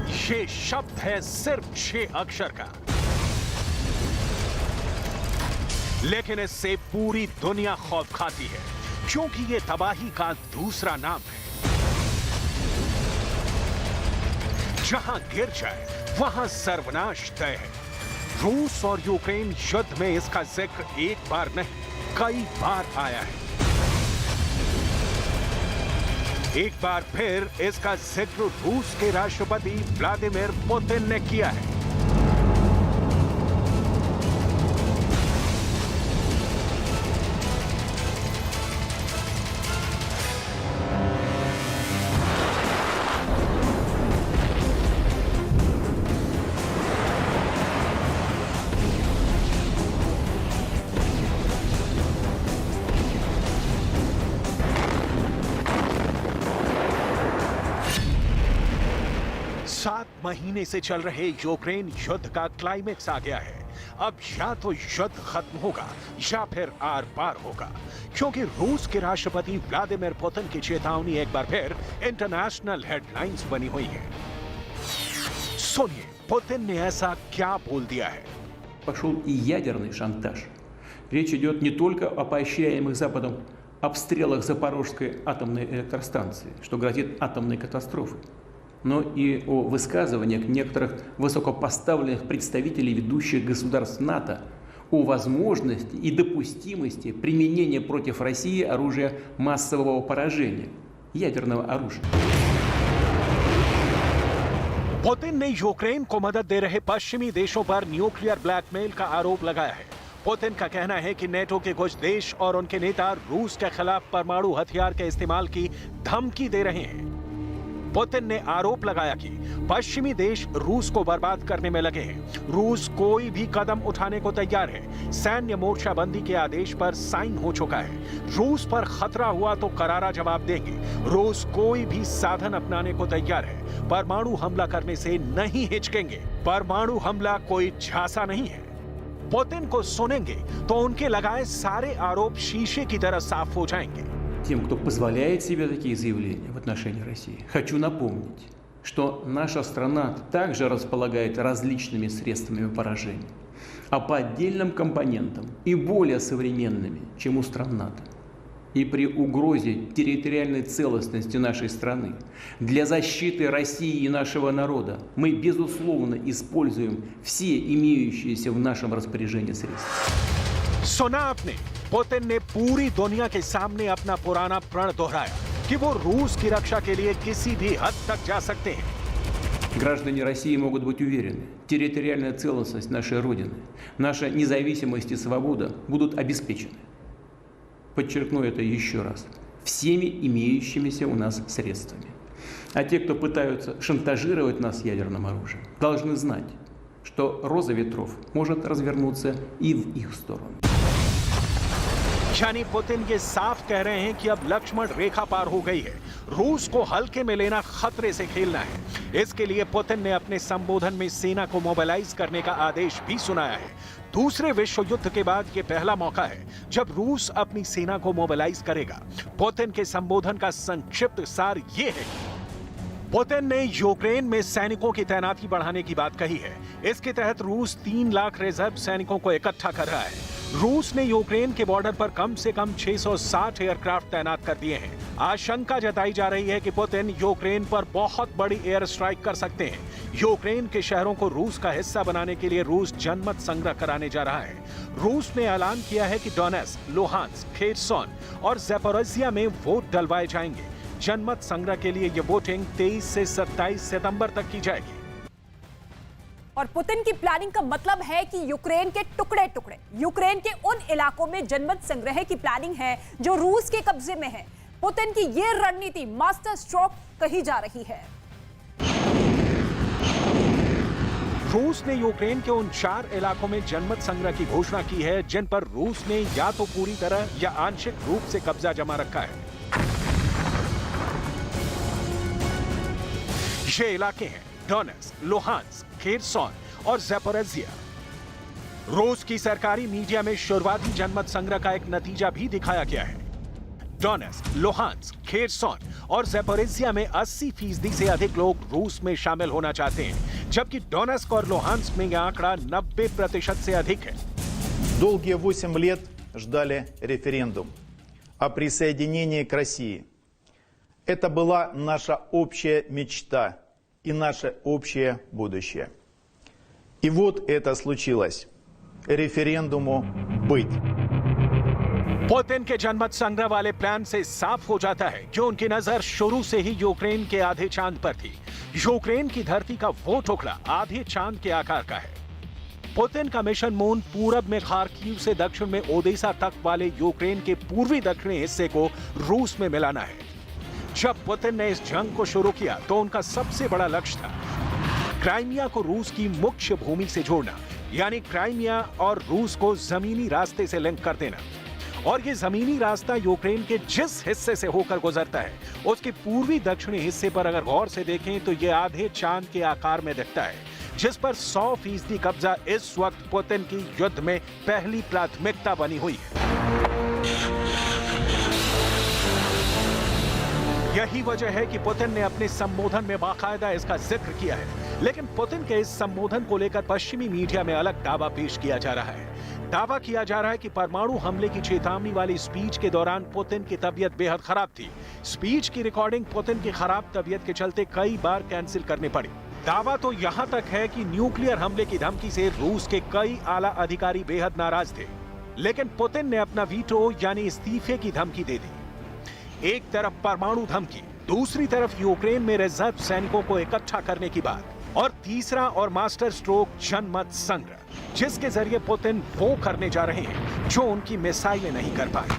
ये शब्द है सिर्फ 6 अक्षर का, लेकिन इससे पूरी दुनिया खौफ खाती है, क्योंकि ये तबाही का दूसरा नाम है। जहां गिर जाए वहां सर्वनाश तय है। रूस और यूक्रेन युद्ध में इसका जिक्र एक बार नहीं, कई बार आया है। एक बार फिर इसका जिक्र रूस के राष्ट्रपति व्लादिमीर पुतिन ने किया है। महीने से चल रहे यूक्रेन युद्ध का क्लाइमेक्स आ गया है। अब या तो युद्ध खत्म होगा या फिर आर पार होगा, क्योंकि रूस के राष्ट्रपति व्लादिमीर पुतिन की चेतावनी एक बार फिर इंटरनेशनल हेडलाइंस बनी हुई है। सुनिए पुतिन ने ऐसा क्या बोल दिया है। Пошел и ядерный шантаж. Речь идет не только о поощряемых Западом обстрелах Запорожской атомной электростанции, что грозит атомной катастрофой, но и о высказываниях некоторых высокопоставленных представителей ведущих государств НАТО о возможности и допустимости применения против России оружия массового поражения, ядерного оружия. पुतिन ने यूक्रेन को मदद दे रहे पश्चिमी देशों पर न्यूक्लियर ब्लैकमेल का आरोप लगाया है। पुतिन का कहना है कि नेटो के कुछ देश और उनके नेता रूस के खिलाफ परमाणु हथियार के इस्तेमाल की धमकी दे रहे हैं। पुतिन ने आरोप लगाया कि पश्चिमी देश रूस को बर्बाद करने में लगे हैं। रूस कोई भी कदम उठाने को तैयार है। सैन्य मोर्चाबंदी के आदेश पर साइन हो चुका है। रूस पर खतरा हुआ तो करारा जवाब देंगे। रूस कोई भी साधन अपनाने को तैयार है। परमाणु हमला करने से नहीं हिचकेंगे। परमाणु हमला कोई झांसा नहीं है। पुतिन को सुनेंगे तो उनके लगाए सारे आरोप शीशे की तरह साफ हो जाएंगे। Тем, кто позволяет себе такие заявления в отношении России, хочу напомнить, что наша страна также располагает различными средствами поражения, а по отдельным компонентам и более современными, чем у стран НАТО. И при угрозе территориальной целостности нашей страны для защиты России и нашего народа мы, безусловно, используем все имеющиеся в нашем распоряжении средства. सुना आपने, पुतिन ने पूरी दुनिया के सामने अपना पुराना प्रण दोहराया कि वो रूस की रक्षा के लिए किसी भी हद तक जा सकते हैं। Граждане России могут быть уверены, территориальная целостность нашей Родины, наша независимость и свобода будут обеспечены. Подчеркну это еще раз. Всеми имеющимися у нас средствами. А те, кто пытаются шантажировать нас ядерным оружием, должны знать, что роза ветров может развернуться и в их сторону. यानी पुतिन ये साफ कह रहे हैं कि अब लक्ष्मण रेखा पार हो गई है। रूस को हल्के में लेना खतरे से खेलना है। इसके लिए पुतिन ने अपने संबोधन में सेना को मोबिलाइज करने का आदेश भी सुनाया है। दूसरे विश्व युद्ध के बाद ये पहला मौका है जब रूस अपनी सेना को मोबिलाइज करेगा। पुतिन के संबोधन का संक्षिप्त सार ये है। पुतिन ने यूक्रेन में सैनिकों की तैनाती बढ़ाने की बात कही है। इसके तहत रूस 3 लाख रिजर्व सैनिकों को इकट्ठा कर रहा है। रूस ने यूक्रेन के बॉर्डर पर कम से कम 660 एयरक्राफ्ट तैनात कर दिए हैं। आशंका जताई जा रही है कि पुतिन यूक्रेन पर बहुत बड़ी एयर स्ट्राइक कर सकते हैं। यूक्रेन के शहरों को रूस का हिस्सा बनाने के लिए रूस जनमत संग्रह कराने जा रहा है। रूस ने ऐलान किया है कि डोनेट्स्क, लुहांस्क, खेरसोन और ज़ैपोरिज़िया में वोट डलवाए जाएंगे। जनमत संग्रह के लिए ये वोटिंग 23 से 27 सितंबर तक की जाएगी। और पुतिन की प्लानिंग का मतलब है कि यूक्रेन के टुकड़े टुकड़े, यूक्रेन के उन इलाकों में जनमत संग्रह की प्लानिंग है जो रूस के कब्जे में है। पुतिन की यह रणनीति मास्टर स्ट्रोक कही जा रही है। रूस ने यूक्रेन के उन 4 इलाकों में जनमत संग्रह की घोषणा की है जिन पर रूस ने या तो पूरी तरह या आंशिक रूप से कब्जा जमा रखा है। ये इलाके हैं डोनेट्स्क, लुहांस्क, खेरसोन और ज़ैपोरिज़िया। रूस की सरकारी मीडिया में शुरुआती जनमत संग्रह का एक नतीजा भी दिखाया गया है। डोनेट्स्क, लुहांस्क, खेरसॉन और ज़ैपोरिज़िया में 80% से अधिक लोग रूस में शामिल होना चाहते हैं, जबकि डोनेस्क और लुहांस्क में यह आंकड़ा 90% से अधिक है। Долгие 8 лет ждали референдум о присоединении к России. Это была наша общая мечта и наше общее будущее. И вот это случилось. Референдуму быть. पुतिन के जनमत संग्रह वाले प्लान से साफ हो जाता है कि उनकी नजर शुरू से ही यूक्रेन के आधे चांद पर थी। यूक्रेन की धरती का वो टुकड़ा आधे चांद के आकार का है। पुतिन का मिशन मून पूरब में खार्किव से दक्षिण में ओडेसा तक वाले यूक्रेन के पूर्वी दक्षिणी हिस्से को रूस में मिलाना है। जब पुतिन ने इस जंग को शुरू किया तो उनका सबसे बड़ा लक्ष्य था क्राइमिया को रूस की मुख्य भूमि से जोड़ना, यानी क्राइमिया और रूस को जमीनी रास्ते से लिंक कर देना। और ये जमीनी रास्ता यूक्रेन के जिस हिस्से से होकर गुजरता है उसके पूर्वी दक्षिणी हिस्से पर अगर गौर से देखें तो ये आधे चांद के आकार में दिखता है, जिस पर 100% कब्जा इस वक्त पुतिन की युद्ध में पहली प्राथमिकता बनी हुई है। यही वजह है कि पुतिन ने अपने संबोधन में बाकायदा इसका जिक्र किया है। लेकिन पुतिन के इस संबोधन को लेकर पश्चिमी मीडिया में अलग दावा पेश किया जा रहा है। दावा किया जा रहा है कि परमाणु हमले की चेतावनी वाली स्पीच के दौरान पुतिन की तबीयत बेहद खराब थी। स्पीच की रिकॉर्डिंग पुतिन की खराब तबीयत के चलते कई बार कैंसिल करनी पड़ी। दावा तो यहां तक है कि न्यूक्लियर हमले की धमकी से रूस के कई आला अधिकारी बेहद नाराज थे, लेकिन पुतिन ने अपना वीटो यानी इस्तीफे की धमकी दे दी। एक तरफ परमाणु धमकी, दूसरी तरफ यूक्रेन में रिजर्व सैनिकों को इकट्ठा करने की बात, और तीसरा और मास्टर स्ट्रोक जनमत संग्रह, जिसके जरिए पुतिन वो करने जा रहे हैं जो उनकी मिसाइलें नहीं कर पाई।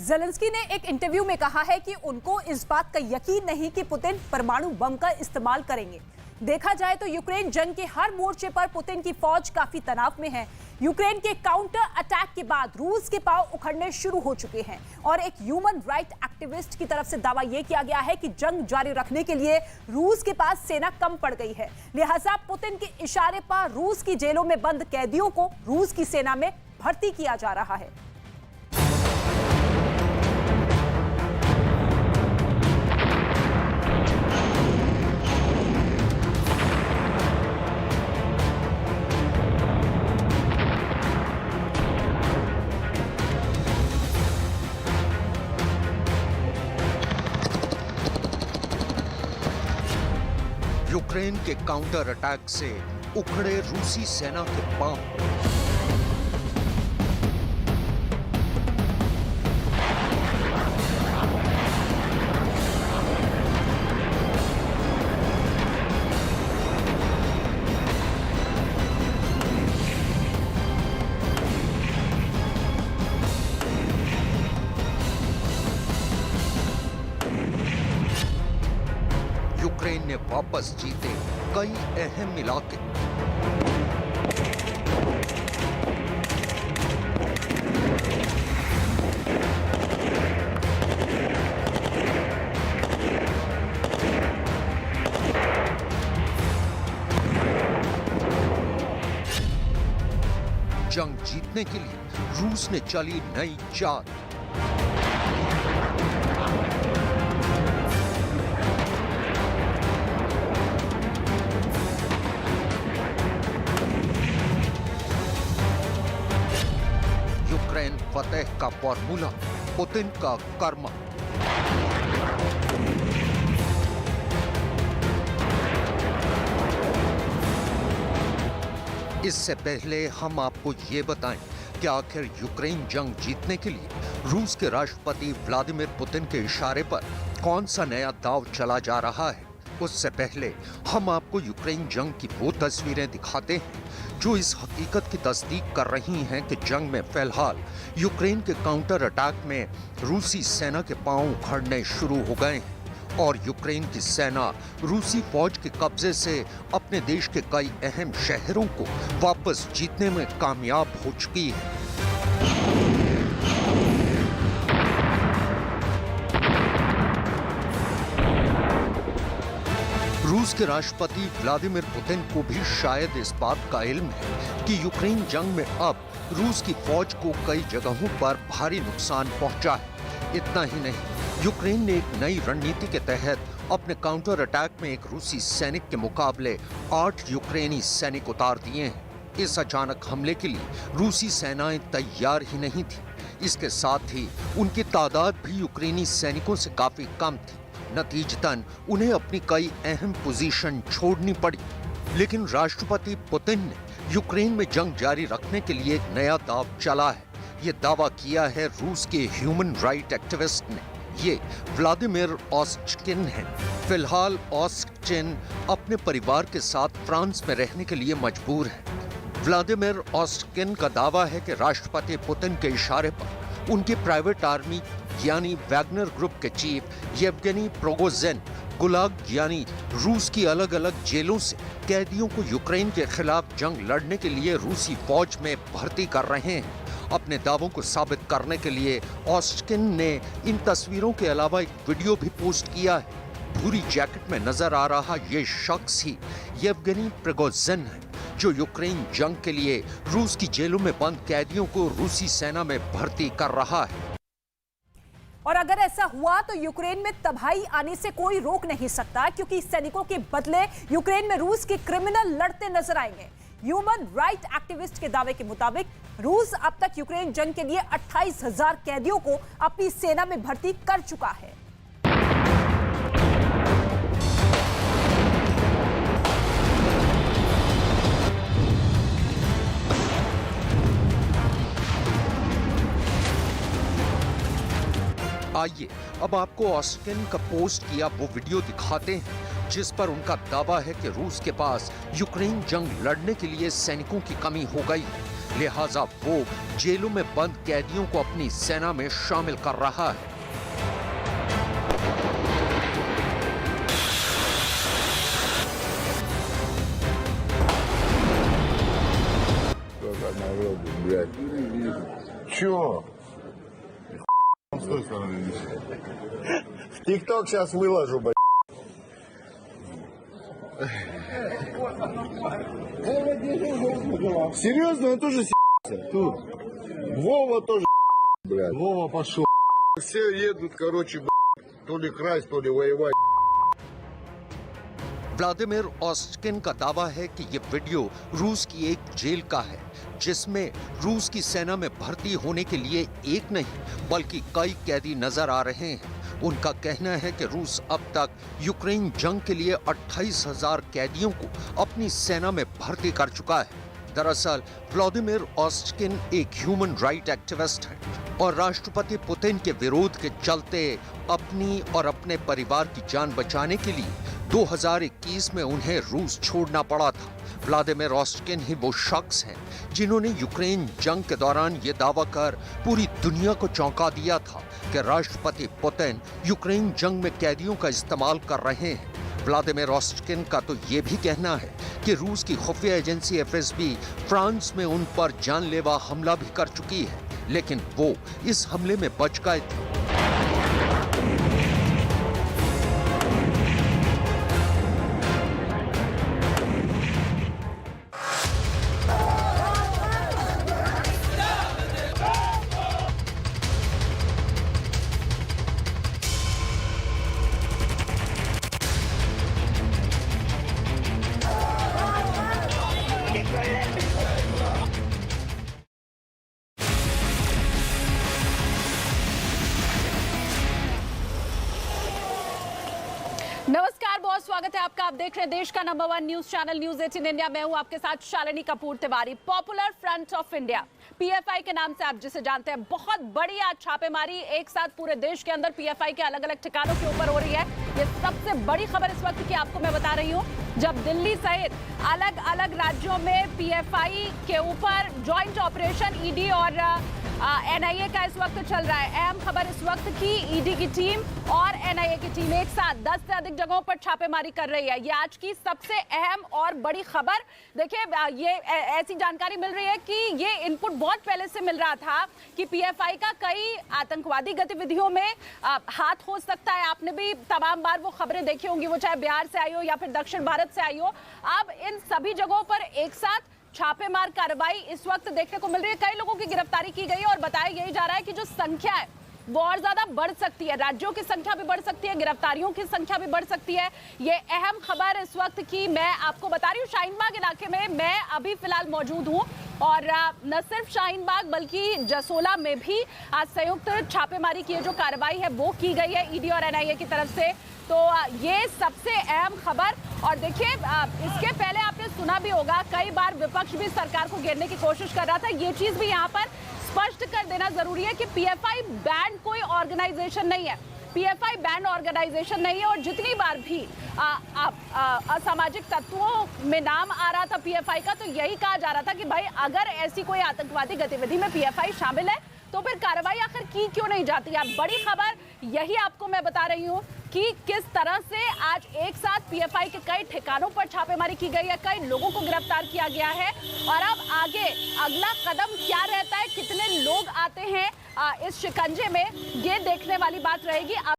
ज़ेलेंस्की ने एक इंटरव्यू में कहा है कि उनको इस बात का यकीन नहीं कि पुतिन परमाणु बम का इस्तेमाल करेंगे। देखा जाए तो यूक्रेन जंग के हर मोर्चे पर पुतिन की फौज काफी तनाव में है। यूक्रेन के काउंटर अटैक के बाद रूस के पांव उखड़ने शुरू हो चुके हैं और एक ह्यूमन राइट एक्टिविस्ट की तरफ से दावा यह किया गया है कि जंग जारी रखने के लिए रूस के पास सेना कम पड़ गई है, लिहाजा पुतिन के इशारे पर रूस की जेलों में बंद कैदियों को रूस की सेना में भर्ती किया जा रहा है। यूक्रेन के काउंटर अटैक से उखड़े रूसी सेना के पांव। यूक्रेन ने वापस जीते कई अहम इलाके। जंग जीतने के लिए रूस ने चली नई चाल। यूक्रेन फतेह का फॉर्मूला, पुतिन का कर्म। इससे पहले हम आपको ये बताएं कि आखिर यूक्रेन जंग जीतने के लिए रूस के राष्ट्रपति व्लादिमीर पुतिन के इशारे पर कौन सा नया दांव चला जा रहा है। उससे पहले हम आपको यूक्रेन जंग की वो तस्वीरें दिखाते हैं जो इस हकीकत की तस्दीक कर रही हैं कि जंग में फिलहाल यूक्रेन के काउंटर अटैक में रूसी सेना के पांव उखड़ने शुरू हो गए हैं और यूक्रेन की सेना रूसी फौज के कब्जे से अपने देश के कई अहम शहरों को वापस जीतने में कामयाब हो चुकी है। रूस के राष्ट्रपति व्लादिमीर पुतिन को भी शायद इस बात का इल्म है कि यूक्रेन जंग में अब रूस की फौज को कई जगहों पर भारी नुकसान पहुंचा है। इतना ही नहीं, यूक्रेन ने एक नई रणनीति के तहत अपने काउंटर अटैक में एक रूसी सैनिक के मुकाबले 8 यूक्रेनी सैनिक उतार दिए हैं। इस अचानक हमले के लिए रूसी सेनाएं तैयार ही नहीं थी। इसके साथ ही उनकी तादाद भी यूक्रेनी सैनिकों से काफी कम थी। नतीजतन उन्हें अपनी कई अहम पोजीशन छोड़नी पड़ी। लेकिन राष्ट्रपति पुतिन ने यूक्रेन में जंग जारी रखने के लिए एक नया दांव चला है। ये दावा किया है रूस के ह्यूमन राइट एक्टिविस्ट ने। ये व्लादिमीर ओस्टकिन है। फिलहाल ओस्टकिन अपने परिवार के साथ फ्रांस में रहने के लिए मजबूर है। व्लादिमीर ओस्टकिन का दावा है कि राष्ट्रपति पुतिन के इशारे पर उनकी प्राइवेट आर्मी यानी वैगनर ग्रुप के चीफ येवगेनी प्रिगोजिन गुलाग यानी रूस की अलग अलग जेलों से कैदियों को यूक्रेन के खिलाफ जंग लड़ने के लिए रूसी फौज में भर्ती कर रहे हैं। अपने दावों को साबित करने के लिए ओस्टकिन ने इन तस्वीरों के अलावा एक वीडियो भी पोस्ट किया है। भूरी जैकेट में नजर आ रहा ये शख्स ही येवगेनी प्रिगोजिन है, जो यूक्रेन जंग के लिए रूस की जेलों में बंद कैदियों को रूसी सेना में भर्ती कर रहा है। और अगर ऐसा हुआ तो यूक्रेन में तबाही आने से कोई रोक नहीं सकता, क्योंकि सैनिकों के बदले यूक्रेन में रूस के क्रिमिनल लड़ते नजर आएंगे। ह्यूमन राइट एक्टिविस्ट के दावे के मुताबिक रूस अब तक यूक्रेन जंग के लिए 28,000 कैदियों को अपनी सेना में भर्ती कर चुका है। आइए अब आपको ओस्टकिन का पोस्ट किया वो वीडियो दिखाते हैं, जिस पर उनका दावा है कि रूस के पास यूक्रेन जंग लड़ने के लिए सैनिकों की कमी हो गई, लिहाजा वो जेलों में बंद कैदियों को अपनी सेना में शामिल कर रहा है। В ТикТок сейчас выложу, блядь. Серьезно, он тоже с***ся. Тут. Вова тоже, блядь. Вова пошел. Все едут, короче, блядь, то ли красть, то ли воевать. व्लादिमीर ओस्टकिन का दावा है कि ये वीडियो रूस की एक जेल का है, जिसमें रूस की सेना में भर्ती होने के लिए एक नहीं बल्कि कई कैदी नजर आ रहे हैं। उनका कहना है कि रूस अब तक यूक्रेन जंग के लिए 28,000 कैदियों को अपनी सेना में भर्ती कर चुका है। दरअसल व्लादिमीर ओस्टकिन एक ह्यूमन राइट एक्टिविस्ट है और राष्ट्रपति पुतिन के विरोध के चलते अपनी और अपने परिवार की जान बचाने के लिए 2021 में उन्हें रूस छोड़ना पड़ा था। व्लादिमीर ओस्टकिन ही वो शख्स हैं जिन्होंने यूक्रेन जंग के दौरान ये दावा कर पूरी दुनिया को चौंका दिया था कि राष्ट्रपति पुतिन यूक्रेन जंग में कैदियों का इस्तेमाल कर रहे हैं। व्लादिमीर ओस्टकिन का तो ये भी कहना है कि रूस की खुफिया एजेंसी FSB फ्रांस में उन पर जानलेवा हमला भी कर चुकी है, लेकिन वो इस हमले में बच गए थे। नमस्कार, बहुत स्वागत है आपका। आप देख रहे हैं देश का number 1 news channel news 18 India. मैं हूं आपके साथ Shalini Kapoor Tiwari. Popular front of India PFI के नाम से आप जिसे जानते हैं, बहुत बड़ी आज छापेमारी एक साथ पूरे देश के अंदर PFI के अलग अलग ठिकानों के ऊपर हो रही है। ये सबसे बड़ी खबर इस वक्त की आपको मैं बता रही हूँ, जब दिल्ली सहित अलग अलग राज्यों में PFI के ऊपर ज्वाइंट ऑपरेशन ED और NIA का इस वक्त चल रहा है। अहम खबर इस वक्त की, ED की टीम और NIA की टीम एक साथ 10 से अधिक जगहों पर छापेमारी कर रही है। ये आज की सबसे अहम और बड़ी खबर। देखिए, ये ऐसी जानकारी मिल रही है कि ये इनपुट बहुत पहले से मिल रहा था कि पीएफआई का कई आतंकवादी गतिविधियों में हाथ हो सकता है। आपने भी तमाम बार वो खबरें देखी होंगी, वो चाहे बिहार से आई हो या फिर दक्षिण भारत से आई हो। अब इन सभी जगहों पर एक साथ छापेमार कार्रवाई इस वक्त देखने को मिल रही है। कई लोगों की गिरफ्तारी की गई है और बताया यही जा रहा है कि जो संख्या है वो और ज्यादा बढ़ सकती है। राज्यों की संख्या भी बढ़ सकती है, गिरफ्तारियों की संख्या भी बढ़ सकती है। ये अहम खबर इस वक्त की मैं आपको बता रही हूँ। शाहीनबाग इलाके में मैं अभी फिलहाल मौजूद हूँ और न सिर्फ शाहीनबाग बल्कि जसोला में भी आज संयुक्त छापेमारी की जो कार्रवाई है वो की गई है ईडी और एनआईए की तरफ से। तो ये सबसे अहम खबर। और देखिए, इसके पहले आपने सुना भी होगा, कई बार विपक्ष भी सरकार को घेरने की कोशिश कर रहा था। ये चीज भी यहाँ पर स्पष्ट कर देना जरूरी है कि पीएफआई बैंड कोई ऑर्गेनाइजेशन नहीं है। पीएफआई बैंड ऑर्गेनाइजेशन नहीं है और जितनी बार भी असामाजिक तत्वों में नाम आ रहा था पीएफआई का, तो यही कहा जा रहा था कि भाई अगर ऐसी कोई आतंकवादी गतिविधि में पीएफआई शामिल है तो फिर कार्रवाई आखिर की क्यों नहीं जाती है। बड़ी खबर यही आपको मैं बता रही हूँ कि किस तरह से आज एक साथ पीएफआई के कई ठिकानों पर छापेमारी की गई है, कई लोगों को गिरफ्तार किया गया है। और अब आगे अगला कदम क्या रहता है, कितने लोग आते हैं इस शिकंजे में, ये देखने वाली बात रहेगी।